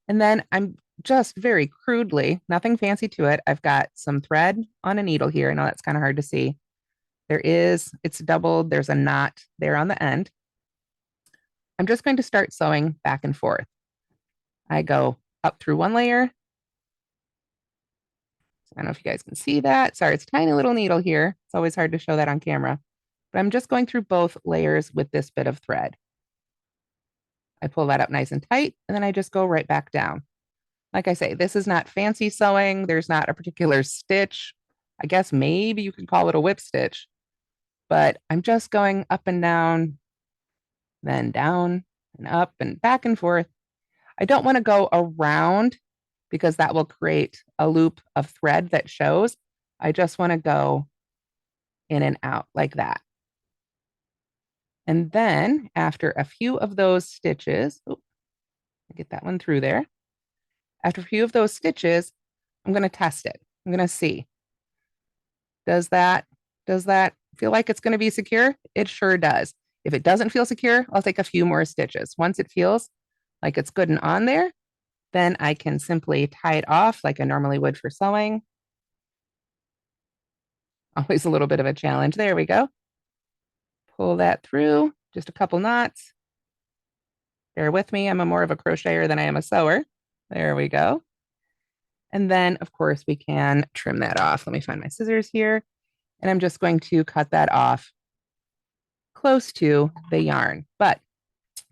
A: And then I'm just very crudely, nothing fancy to it. I've got some thread on a needle here. I know that's kind of hard to see. It's doubled. There's a knot there on the end. I'm just going to start sewing back and forth. I go up through one layer. I don't know if you guys can see that. Sorry, it's a tiny little needle here. It's always hard to show that on camera. But I'm just going through both layers with this bit of thread. I pull that up nice and tight, and then I just go right back down. Like I say, this is not fancy sewing. There's not a particular stitch. I guess maybe you could call it a whip stitch, but I'm just going up and down, then down and up and back and forth. I don't want to go around because that will create a loop of thread that shows. I just want to go in and out like that. And then after a few of those stitches, get that one through there. After a few of those stitches, I'm going to test it. I'm going to see. Does that feel like it's going to be secure? It sure does. If it doesn't feel secure, I'll take a few more stitches. Once it feels like it's good and on there, then I can simply tie it off like I normally would for sewing. Always a little bit of a challenge. There we go. Pull that through, just a couple knots. Bear with me, I'm more of a crocheter than I am a sewer. There we go. And then, of course, we can trim that off. Let me find my scissors here. And I'm just going to cut that off close to the yarn. But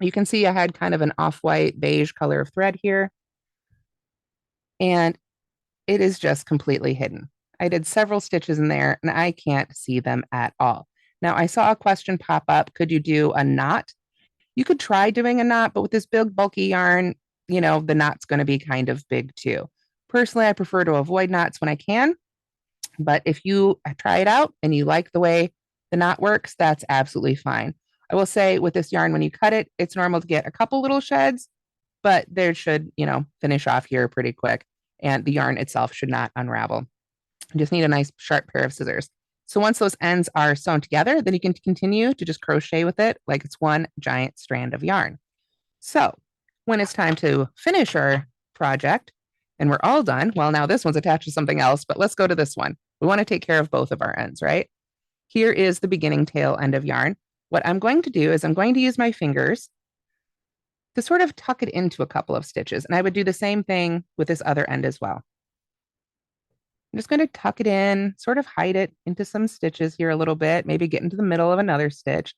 A: you can see I had kind of an off-white beige color of thread here. And it is just completely hidden. I did several stitches in there and I can't see them at all. Now, I saw a question pop up. Could you do a knot? You could try doing a knot, but with this big bulky yarn, the knot's going to be kind of big too. Personally, I prefer to avoid knots when I can, but if you try it out and you like the way the knot works, that's absolutely fine. I will say with this yarn, when you cut it, it's normal to get a couple little sheds, but there should, finish off here pretty quick, and the yarn itself should not unravel. You just need a nice sharp pair of scissors. So once those ends are sewn together, then you can continue to just crochet with it like it's one giant strand of yarn. So when it's time to finish our project and we're all done, well, now this one's attached to something else, but let's go to this one. We want to take care of both of our ends, right? Here is the beginning tail end of yarn. What I'm going to do is I'm going to use my fingers to sort of tuck it into a couple of stitches. And I would do the same thing with this other end as well. I'm just going to tuck it in, sort of hide it into some stitches here a little bit, maybe get into the middle of another stitch.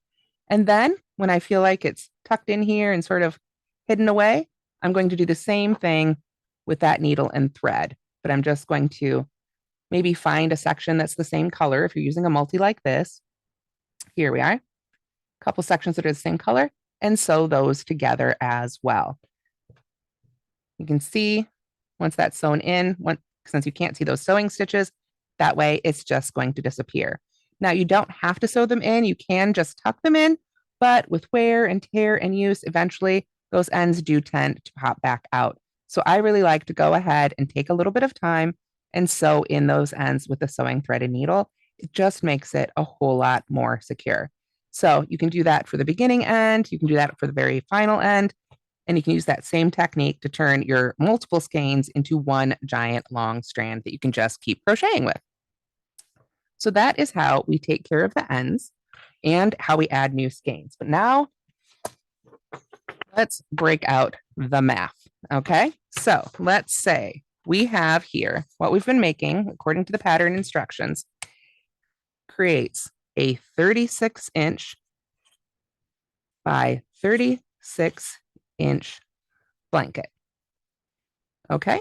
A: And then when I feel like it's tucked in here and sort of hidden away, I'm going to do the same thing with that needle and thread, but I'm just going to maybe find a section that's the same color. If you're using a multi like this, here we are, a couple sections that are the same color, and sew those together as well. You can see once that's sewn in, since you can't see those sewing stitches, that way it's just going to disappear. Now you don't have to sew them in, you can just tuck them in, but with wear and tear and use, eventually those ends do tend to pop back out. So I really like to go ahead and take a little bit of time and sew in those ends with the sewing thread and needle. It just makes it a whole lot more secure. So you can do that for the beginning end, you can do that for the very final end, and you can use that same technique to turn your multiple skeins into one giant long strand that you can just keep crocheting with. So that is how we take care of the ends and how we add new skeins. But now let's break out the math. Okay, so let's say we have here what we've been making according to the pattern instructions creates a 36-inch by 36-inch blanket. Okay,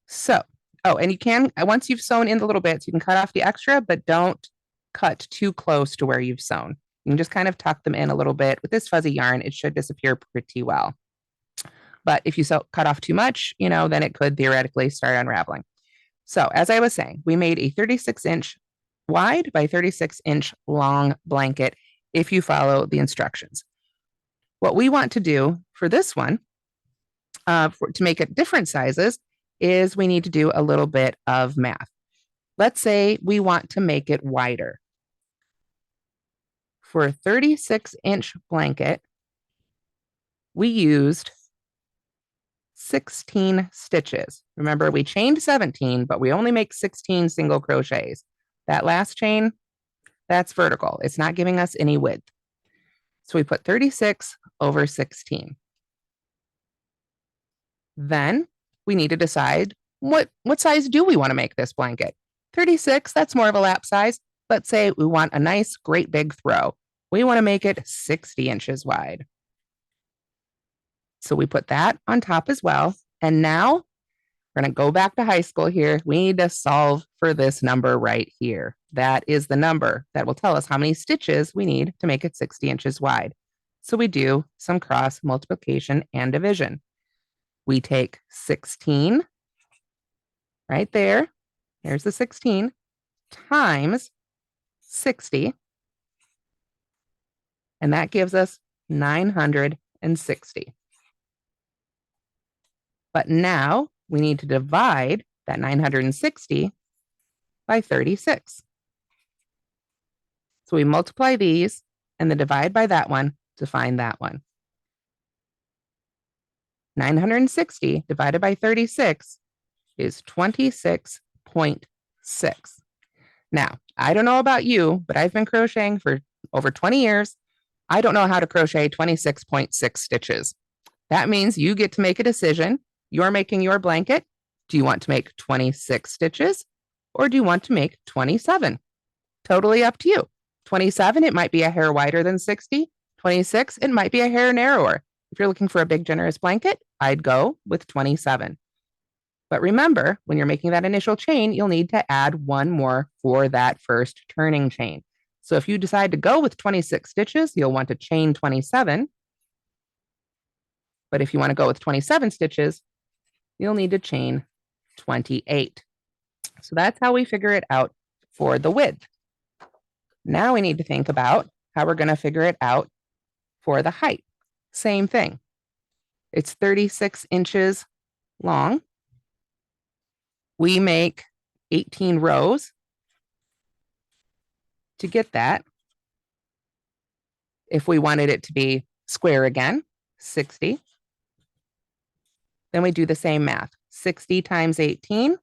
A: so, oh, and you can, once you've sewn in the little bits, you can cut off the extra, but don't cut too close to where you've sewn. You can just kind of tuck them in a little bit. With this fuzzy yarn, it should disappear pretty well. But if you cut off too much, then it could theoretically start unraveling. So as I was saying, we made a 36-inch wide by 36-inch long blanket if you follow the instructions. What we want to do for this one, to make it different sizes, is we need to do a little bit of math. Let's say we want to make it wider. For a 36-inch blanket, we used 16 stitches. Remember, we chained 17, but we only make 16 single crochets. That last chain, that's vertical. It's not giving us any width. So we put 36 over 16. Then we need to decide what size do we want to make this blanket? 36, that's more of a lap size. Let's say we want a nice, great big throw. We want to make it 60 inches wide. So we put that on top as well. And now we're going to go back to high school here. We need to solve for this number right here. That is the number that will tell us how many stitches we need to make it 60 inches wide. So we do some cross multiplication and division. We take 16 right there. Here's the 16 times 60. And that gives us 960. But now we need to divide that 960 by 36. So we multiply these and then divide by that one to find that one. 960 divided by 36 is 26.6. Now, I don't know about you, but I've been crocheting for over 20 years. I don't know how to crochet 26.6 stitches. That means you get to make a decision. You're making your blanket. Do you want to make 26 stitches or do you want to make 27? Totally up to you. 27, it might be a hair wider than 60. 26, it might be a hair narrower. If you're looking for a big, generous blanket, I'd go with 27. But remember, when you're making that initial chain, you'll need to add one more for that first turning chain. So if you decide to go with 26 stitches, you'll want to chain 27. But if you want to go with 27 stitches, you'll need to chain 28. So that's how we figure it out for the width. Now we need to think about how we're going to figure it out for the height. Same thing. It's 36 inches long. We make 18 rows to get that. If we wanted it to be square again, 60. Then we do the same math. 60 times 18.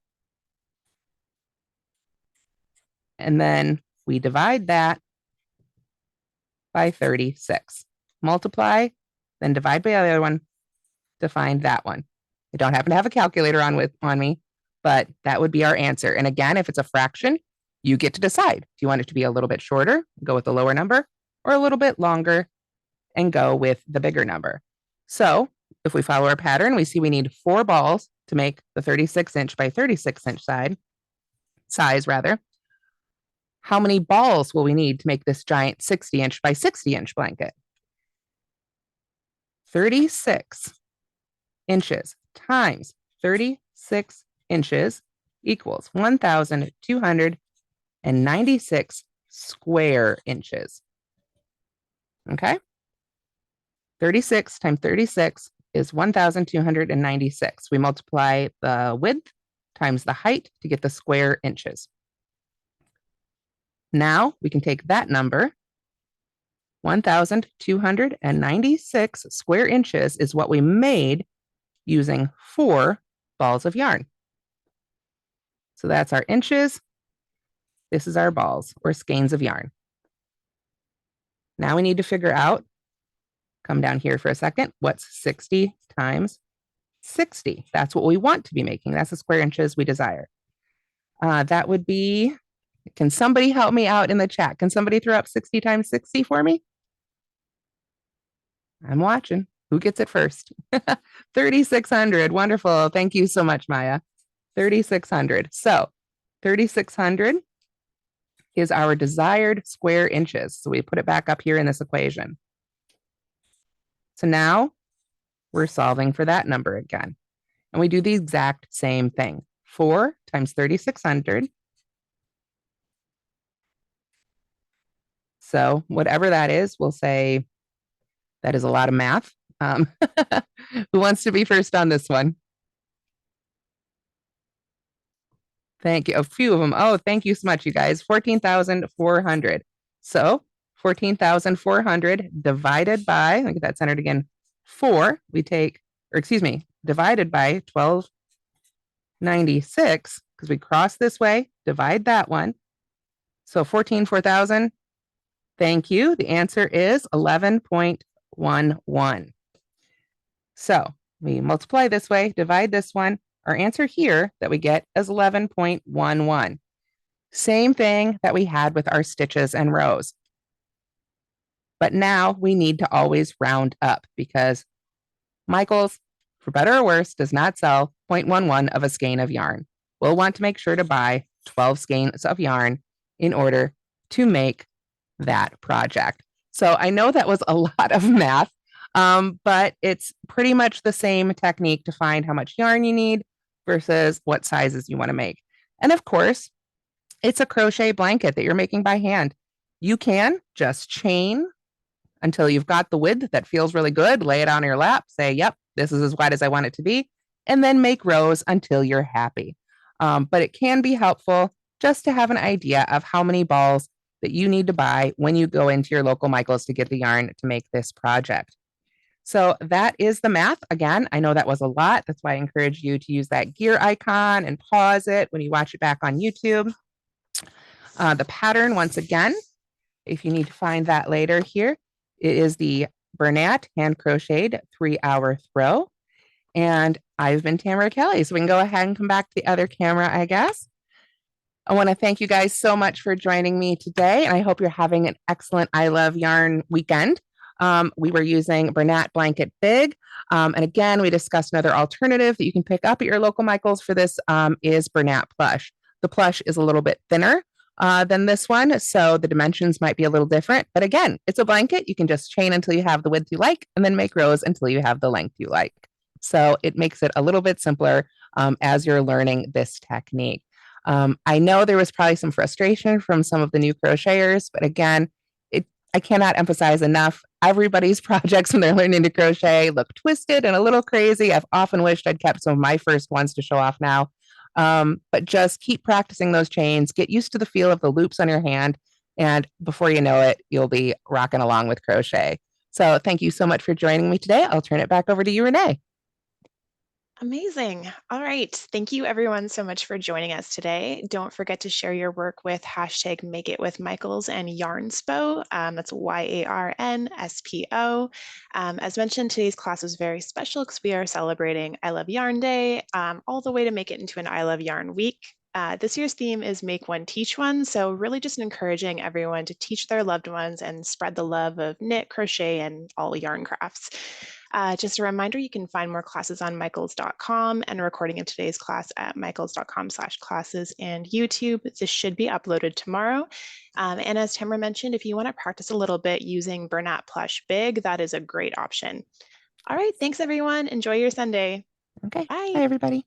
A: And then we divide that by 36. Multiply, then divide by the other one to find that one. I don't happen to have a calculator on me, but that would be our answer. And again, if it's a fraction, you get to decide. Do you want it to be a little bit shorter, go with the lower number, or a little bit longer and go with the bigger number? So if we follow our pattern, we see we need 4 balls to make the 36-inch by 36-inch size. How many balls will we need to make this giant 60-inch by 60-inch blanket? 36 inches times 36 inches equals 1,296 square inches. Okay? 36 times 36 is 1,296. We multiply the width times the height to get the square inches. Now we can take that number, 1,296 square inches is what we made using 4 balls of yarn. So that's our inches This is our balls or skeins of yarn. Now we need to figure out, come down here for a second, what's 60 times 60? That's what we want to be making. That's the square inches we desire. That would be, can somebody help me out in the chat? Can somebody throw up 60 times 60 for me? I'm watching. Who gets it first? 3,600. Wonderful. Thank you so much, Maya. 3,600. So 3,600 is our desired square inches. So we put it back up here in this equation. So now we're solving for that number again. And we do the exact same thing. 4 times 3,600. So whatever that is, we'll say that is a lot of math. Who wants to be first on this one? Thank you. A few of them. Oh, thank you so much, you guys. 14,400. So 14,400 divided by, let me get that centered again, 4, we take, or excuse me, divided by 1296, because we cross this way, divide that one. So 4,000. Thank you. The answer is 11.11. So we multiply this way, divide this one. Our answer here that we get is 11.11. Same thing that we had with our stitches and rows. But now we need to always round up because Michaels, for better or worse, does not sell 0.11 of a skein of yarn. We'll want to make sure to buy 12 skeins of yarn in order to make that project. So I know that was a lot of math, but it's pretty much the same technique to find how much yarn you need versus what sizes you want to make. And of course, it's a crochet blanket that you're making by hand. You can just chain until you've got the width that feels really good, lay it on your lap, say, yep, this is as wide as I want it to be, and then make rows until you're happy. But it can be helpful just to have an idea of how many balls that you need to buy when you go into your local Michaels to get the yarn to make this project. So that is the math. Again, I know that was a lot. That's why I encourage you to use that gear icon and pause it when you watch it back on YouTube. The pattern, once again, if you need to find that later here, it is the Bernat hand crocheted 3-hour throw. And I've been Tamara Kelly. So we can go ahead and come back to the other camera, I guess. I want to thank you guys so much for joining me today. And I hope you're having an excellent I Love Yarn weekend. We were using Bernat Blanket Big. And again, we discussed another alternative that you can pick up at your local Michaels for this is Bernat Plush. The plush is a little bit thinner than this one, so the dimensions might be a little different. But again, it's a blanket. You can just chain until you have the width you like and then make rows until you have the length you like. So it makes it a little bit simpler as you're learning this technique. I know there was probably some frustration from some of the new crocheters, but again, I cannot emphasize enough. Everybody's projects when they're learning to crochet look twisted and a little crazy. I've often wished I'd kept some of my first ones to show off now. But just keep practicing those chains, get used to the feel of the loops on your hand, and before you know it, you'll be rocking along with crochet. So thank you so much for joining me today. I'll turn it back over to you, Renee.
C: Amazing. All right. Thank you everyone so much for joining us today. Don't forget to share your work with hashtag Make It With Michaels and Yarnspo. That's YARNSPO. As mentioned, today's class was very special because we are celebrating I Love Yarn Day, all the way to make it into an I Love Yarn week. This year's theme is Make One, Teach One. So really just encouraging everyone to teach their loved ones and spread the love of knit, crochet, and all yarn crafts. Just a reminder, you can find more classes on michaels.com and a recording of today's class at michaels.com/classes and YouTube. This should be uploaded tomorrow. And as Tamara mentioned, if you want to practice a little bit using Bernat Plush Big, that is a great option. All right, thanks everyone. Enjoy your Sunday.
A: Okay.
C: Bye.
A: Bye, everybody.